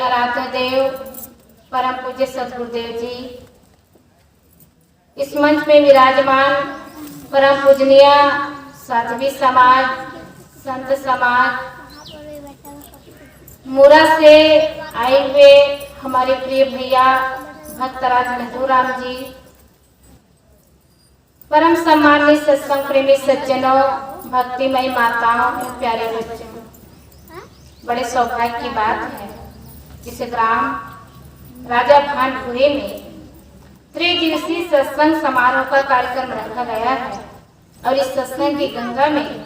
आराध्य देव परम पूज्य सदगुरुदेव जी, इस मंच में विराजमान परम पूजनीय साध्वी समाज, संत समाज, मुरा से आए हुए हमारे प्रिय भैया भक्तराज मधुराम जी, परम सम्मानित सत्संग प्रेमी सज्जनों, भक्तिमय माताओं, प्यारे बच्चों, बड़े सौभाग्य की बात है इस ग्राम राजा भानपुरे में त्रिदिवसीय सत्संग समारोह का कार्यक्रम रखा गया है और इस सत्संग की गंगा में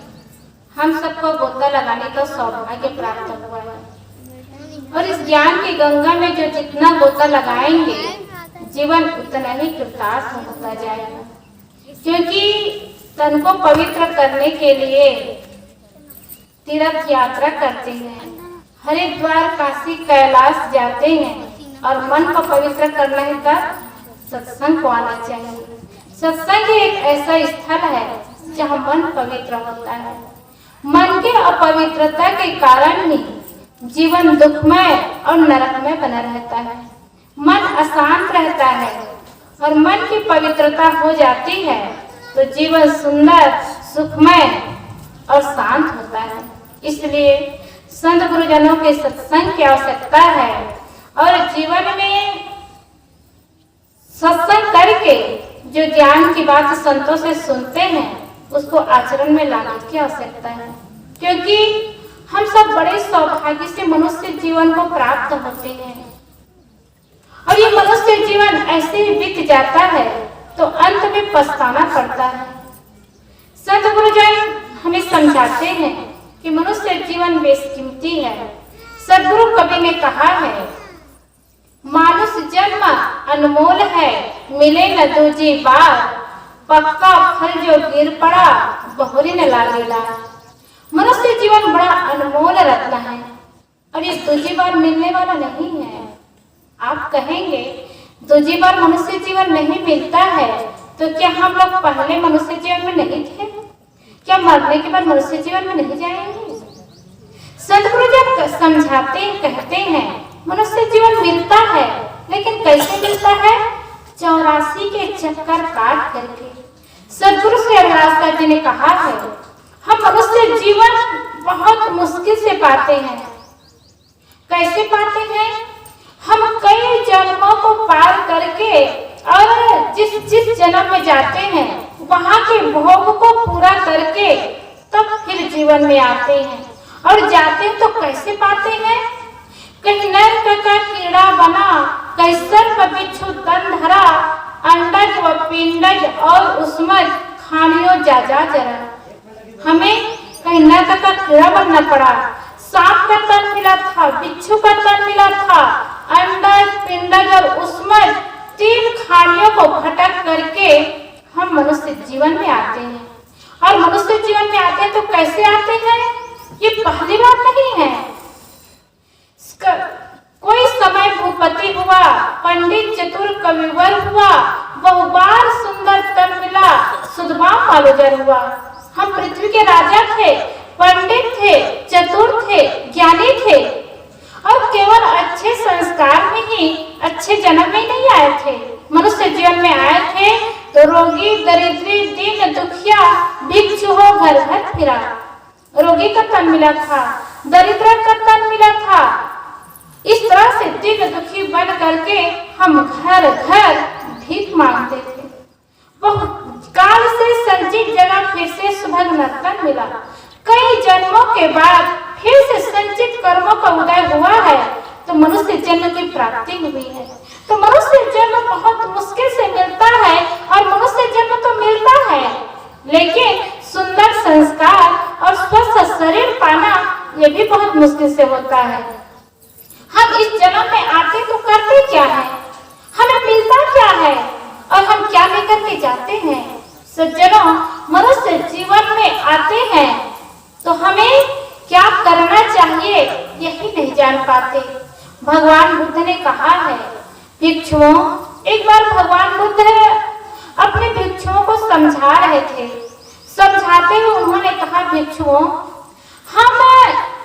हम सबको गोता लगाने का सौभाग्य प्राप्त हुआ है। और इस ज्ञान की गंगा में जो जितना गोता लगाएंगे जीवन उतना ही कृतार्थ होता जाएगा, क्योंकि तन को पवित्र करने के लिए तीर्थ यात्रा करते हैं, हरिद्वार काशी कैलाश जाते हैं और मन को पवित्र करना है तब सत्संग को आना चाहिए। सत्संग एक ऐसा स्थल है जहाँ मन पवित्र होता है। मन के अपवित्रता के कारण ही जीवन दुखमय और नरकमय बना रहता है। मन अशांत रहता है और मन की पवित्रता हो जाती है तो जीवन सुंदर, सुखमय और शांत होता है। इसलिए संत गुरुजनों के सत्संग की आवश्यकता है और जीवन में सत्संग करके जो ज्ञान की बात संतों से सुनते हैं उसको आचरण में लाने की आवश्यकता है, क्योंकि हम सब बड़े सौभाग्य से मनुष्य जीवन को प्राप्त होते हैं और ये मनुष्य जीवन ऐसे ही बीत जाता है तो अंत में पछताना पड़ता है। संत गुरुजन हमें समझाते हैं कि मनुष्य जीवन बेशकीमती है। सदगुरु कवि ने कहा है, मानुष जन्म अनमोल है, मिले न दूजी बार, पक्का फल जो गिर पड़ा बहुरी न लागेला। मनुष्य जीवन बड़ा अनमोल रत्न है और ये दूजी बार मिलने वाला नहीं है। आप कहेंगे दूजी बार मनुष्य जीवन नहीं मिलता है तो क्या हम लोग पहले मनुष्य जीवन में नहीं थे? क्या मरने के बाद मनुष्य जीवन में नहीं जाएंगे? सदगुरु जब समझाते कहते हैं मनुष्य जीवन मिलता है, लेकिन कैसे मिलता है? 84 के चक्कर काट करके। सदगुरु श्री हरिदास जी ने कहा है, हम मनुष्य जीवन बहुत मुश्किल से पाते हैं। कैसे पाते हैं? हम कई जन्मों को पार करके और जिस जन्म में जाते हैं वहां के भोग को पूरा करके तब फिर जीवन में आते हैं और जाते हैं तो कैसे पाते हैं? कहीं नरक का कीड़ा बना, कहीं सर्प बिच्छू तन धरा, अंडज व पिंडज और उसमज खानियों जा जरा। हमें कहीं नरक का कीड़ा बनना पड़ा, सांप का तन मिला था, बिच्छू का तन मिला था, अंडज, पिंडज और उसमज 3 खानियों को भटक करके हम मनुष्य जीवन में आते हैं। और मनुष्य जीवन में आते हैं तो कैसे आते हैं? ये पहली बात नहीं है। कोई समय भूपति हुआ, पंडित चतुर कविवर हुआ, बहुबार सुंदर तन मिला, सुधवाम मालोजर हुआ। हम पृथ्वी के राजा थे, पंडित थे, चतुर थे, ज्ञानी थे और केवल अच्छे संस्कार में ही अच्छे जन्म में नहीं आए थे। मनुष्य जीवन में आए थे तो रोगी, दरिद्री, दीन, दुखिया, भिक्षु हो घर घर फिरा। रोगी का तन मिला था, दरिद्र का तन मिला था। इस तरह से दीन दुखी बन करके हम घर घर भीख मांगते थे। बहुत काल से संचित जगह फिर से सुभग तन मिला। कई जन्मों के बाद फिर से संचित कर्मों का उदय हुआ है तो मनुष्य जन्म की प्राप्ति हुई है। तो मनुष्य जन्म बहुत मुश्किल से मिलता है और मनुष्य जन्म तो मिलता है, लेकिन सुंदर संस्कार और स्वस्थ शरीर पाना ये भी बहुत मुश्किल से होता है। हम इस जन्म में आते तो करते क्या है? हमें मिलता क्या है और हम क्या लेकर के जाते हैं? सज्जनों, मनुष्य जीवन में आते हैं तो हमें क्या करना चाहिए यही नहीं जान पाते। भगवान बुद्ध ने कहा है, भिक्षुओं, एक बार भगवान बुद्ध अपने भिक्षुओं को समझा रहे थे। समझाते हुए उन्होंने कहा, भिक्षुओं, हम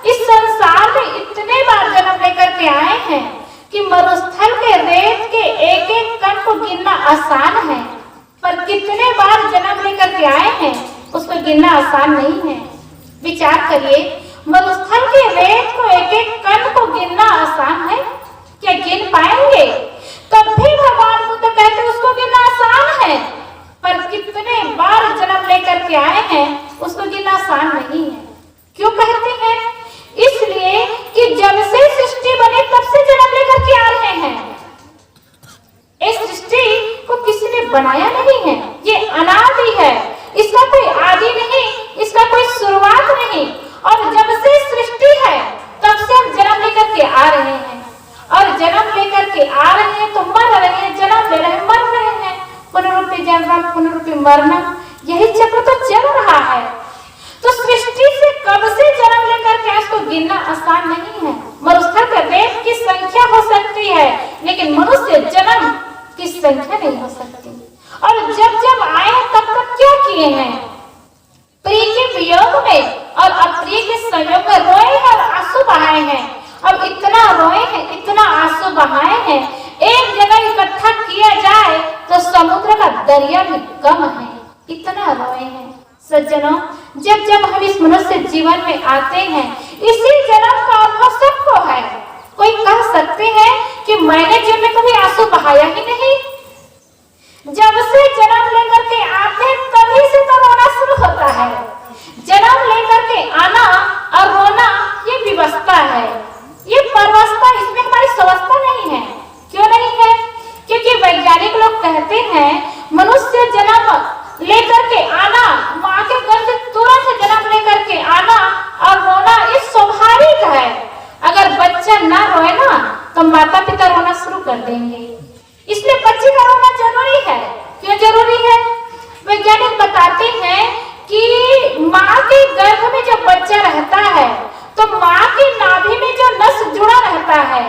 इस संसार में इतने बार जन्म लेकर के आए हैं हैं कि मरुस्थल के रेत के एक एक कण को गिनना आसान है, पर कितने बार जन्म लेकर के आए हैं उसको गिनना आसान नहीं है। विचार करिए, मरुस्थल के रेत को एक एक कण को गिनना आसान है? क्या गिन पाएंगे? तब भी भगवान बुद्ध कहते उसको गिनना आसान है, पर कितने बार जन्म लेकर के आए हैं उसको गिनना आसान नहीं है। क्यों कहते हैं? इसलिए कि जब से सृष्टि बनी तब से जन्म लेकर के आ रहे हैं। इस सृष्टि को किसी ने बनाया नहीं है, ये अनादि है, इसका कोई आदि नहीं, इसका कोई शुरुआत नहीं। और जब से सृष्टि है तब से हम जन्म लेकर के आ रहे हैं, और जन्म लेकर के आ रहे हैं तो मर रहे हैं, जन्म ले रहे हैं, मर रहे हैं। पुनरुक्ति जन्म, पुनरुक्ति मरना, यही चक्र तो चल रहा है। तो सृष्टि से कब से जन्म लेकर के इसको गिनना आसान नहीं है। मरुस्थल के रेत की संख्या हो सकती है, लेकिन मनुष्य जन्म की संख्या नहीं हो सकती। और जब जब आए हैं तब तक क्या किए हैं? प्रिय के वियोग में और अप्रिय के संयोग में रोए हैं और आंसू बहाए हैं। अब इतना रोए हैं, इतना आंसू बहाए हैं, एक जगह इकट्ठा किया जाए तो समुद्र का दरिया भी कम है, इतना रोए हैं। सज्जनों, जब जब हम इस मनुष्य जीवन में आते हैं, इसी जन्म का अनुभव सबको है। कोई कह सकते हैं कि मैंने जीवन में कभी आंसू बहाया ही नहीं? जब से जन्म लेकर के आते हैं तभी से तो रोना शुरू होता है। जन्म लेकर के आना और रोना ये विवस्था है, ये परवस्था, इसमें हमारी स्वस्था नहीं है। क्यों नहीं है? क्योंकि वैज्ञानिक लोग कहते हैं मनुष्य जन्म लेकर के आना, माँ के गर्भ से तुरंत जन्म लेकर के आना और रोना ये स्वाभाविक है। अगर बच्चा ना रोए ना तो माता पिता रोना शुरू कर देंगे, इसलिए बच्चे का रोना जरूरी है। क्यों जरूरी है? वैज्ञानिक बताते हैं कि माँ के गर्भ में जब बच्चा रहता है तो माँ की नाभि में जो नस जुड़ा रहता है,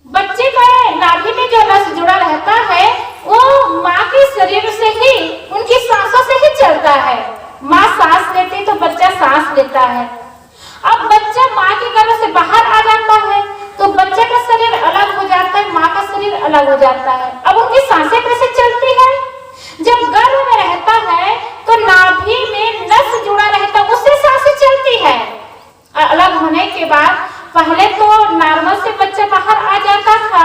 बच्चे का नाभि में जो नस जुड़ा रहता है वो माँ के शरीर से ही, उनकी सांसों से ही चलता है। माँ सांस लेती तो बच्चा सांस लेता है। अब बच्चा माँ के गर्भ से बाहर आ जाता है तो बच्चे का शरीर अलग हो जाता है, माँ का शरीर अलग हो जाता है। अब उनकी सांसें कैसे चलती है? जब गर्भ में रहता है तो नाभि में नस जुड़ा रहता है, उससे सांसें चलती है। अलग होने के बाद पहले तो नॉर्मल से बच्चा बाहर आ जाता था,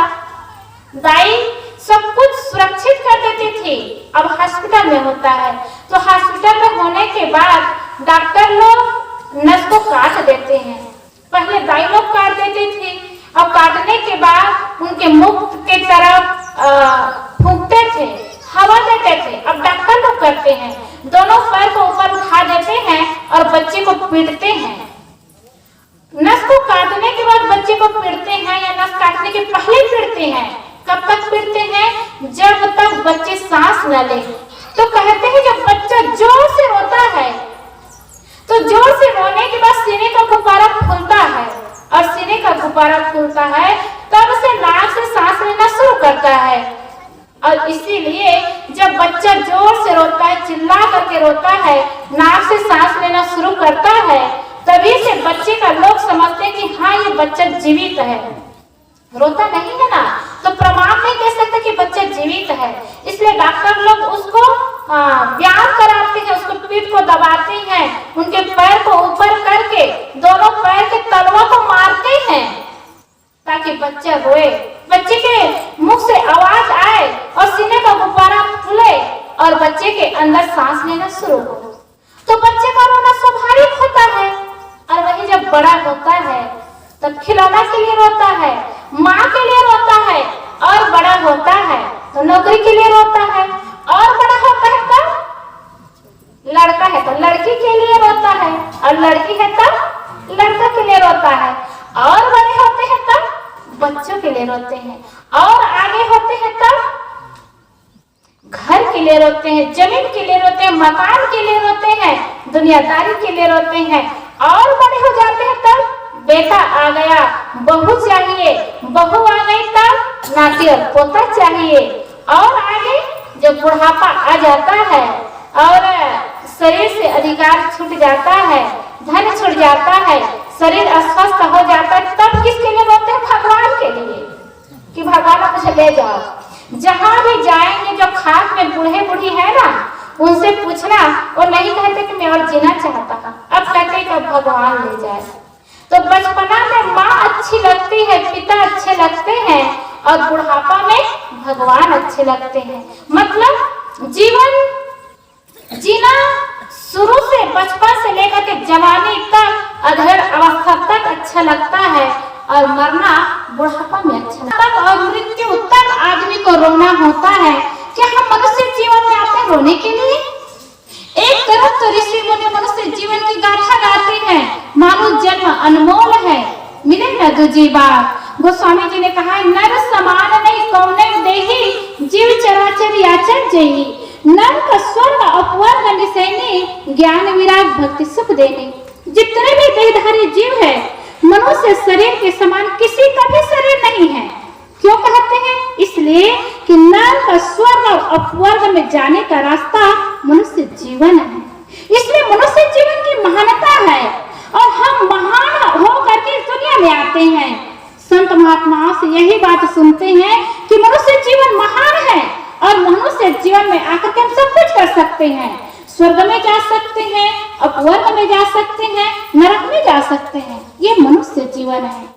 दाई सब कुछ सुरक्षित कर देती थी। अब हॉस्पिटल में होता है तो हॉस्पिटल में होने के बाद डॉक्टर लोग नस को काट देते हैं। पहले दाई लोग काट देती थी, अब काटने के बाद उनके मुख के तरफ फूंकते थे, हवा देते थे। अब डॉक्टर लोग करते हैं, दोनों पैर को ऊपर उठा देते हैं और बच्चे को पीटते हैं। नस को काटने के बाद बच्चे को पीटते हैं या नस काटने के पहले पीटते हैं? कब तक पीटते हैं? जब तक बच्चे सांस न ले। तो कहते हैं जब बच्चा जोर से रोता है तो जोर से रोने के बाद सीने का गुब्बारा फूलता है, और सीने का गुब्बारा फूलता है तब से नाक से सांस लेना शुरू करता है। और इसीलिए जब बच्चा जोर से रोता है, चिल्ला करके रोता है, नाक से सांस लेना शुरू करता है, तभी से बच्चे का लोग समझते हैं कि हाँ ये बच्चा जीवित है। रोता नहीं है ना तो प्रमाण नहीं दे सकते कि बच्चा जीवित है। इसलिए डॉक्टर लोग उसको व्यायाम कराते हैं, उसको पीठ को दबाते हैं, उनके पैर को ऊपर करके दोनों पैर के तलवों को मारते हैं ताकि बच्चा रोए, बच्चे के मुख से आवाज आए और सीने का गुब्बारा फूले और बच्चे के अंदर सांस लेना शुरू हो। तो बच्चे का रोना स्वाभाविक होता है। और वही जब बड़ा होता है तब खिलौना के लिए रोता है, माँ के लिए रोता है, और बड़ा होता है तो नौकरी के लिए रोता है, और बड़ा होता है तब लड़का है तो लड़की के लिए रोता है, और लड़की है तब लड़का के लिए रोता है, और बड़े होते हैं तब बच्चों के लिए रोते हैं, और आगे होते हैं तब घर के लिए रोते हैं, जमीन के लिए रोते हैं, मकान के लिए रोते हैं, दुनियादारी के लिए रोते हैं। और बड़े हो जाते हैं तब बेटा आ गया, बहू चाहिए, बहू आ गई तब नाती और पोता चाहिए। और आगे जब बुढ़ापा आ जाता है और शरीर से अधिकार छूट जाता है, धन छूट जाता है, शरीर अस्वस्थ हो जाता है, तब किसके लिए रोते हैं? में बूढ़े बूढ़ी है ना, उनसे पूछना, और नहीं कहते कि मैं और जीना चाहता, अब कहते कि अब भगवान ले जाए। तो बचपना में माँ अच्छी लगती है, पिता अच्छे लगते हैं, और बुढ़ापा में भगवान अच्छे लगते हैं। मतलब जीवन जीना शुरू से, बचपन से लेकर के जवानी तक, अधेड़ अवस्था तक अच्छा लगता है, और मरना बुढ़ापा में अच्छा लगता है। और मृत्यु तक आदमी को रोना होता है। क्या हम मनुष्य जीवन में आते हैं रोने के लिए? एक तरफ तो ऋषि मुनि मनुष्य जीवन की गाथा गाते हैं, मानव जन्म अनमोल है, मिले न दूजी बार। गोस्वामी जी ने कहा, नर समान नहीं कौने देही, जीव चराचर याचन जही, नर का स्वर्ग अपवर्ग निसैनी, ज्ञान विराग भक्ति सुख देने। जितने भी देहधारी जीव है, मनुष्य शरीर के समान किसी का भी शरीर नहीं है। क्यों कहते हैं? इसलिए कि नर का स्वर्ग और अपवर्ग में जाने का रास्ता मनुष्य जीवन है। इसलिए मनुष्य जीवन की महानता है, और हम महान हो करके दुनिया में आते हैं। संत महात्माओं से यही बात सुनते हैं कि मनुष्य जीवन महान है, और मनुष्य जीवन में आकर के हम सब कुछ कर सकते हैं। स्वर्ग में जा सकते हैं, अपवर्ग में जा सकते हैं, नरक में जा सकते हैं। ये मनुष्य जीवन है।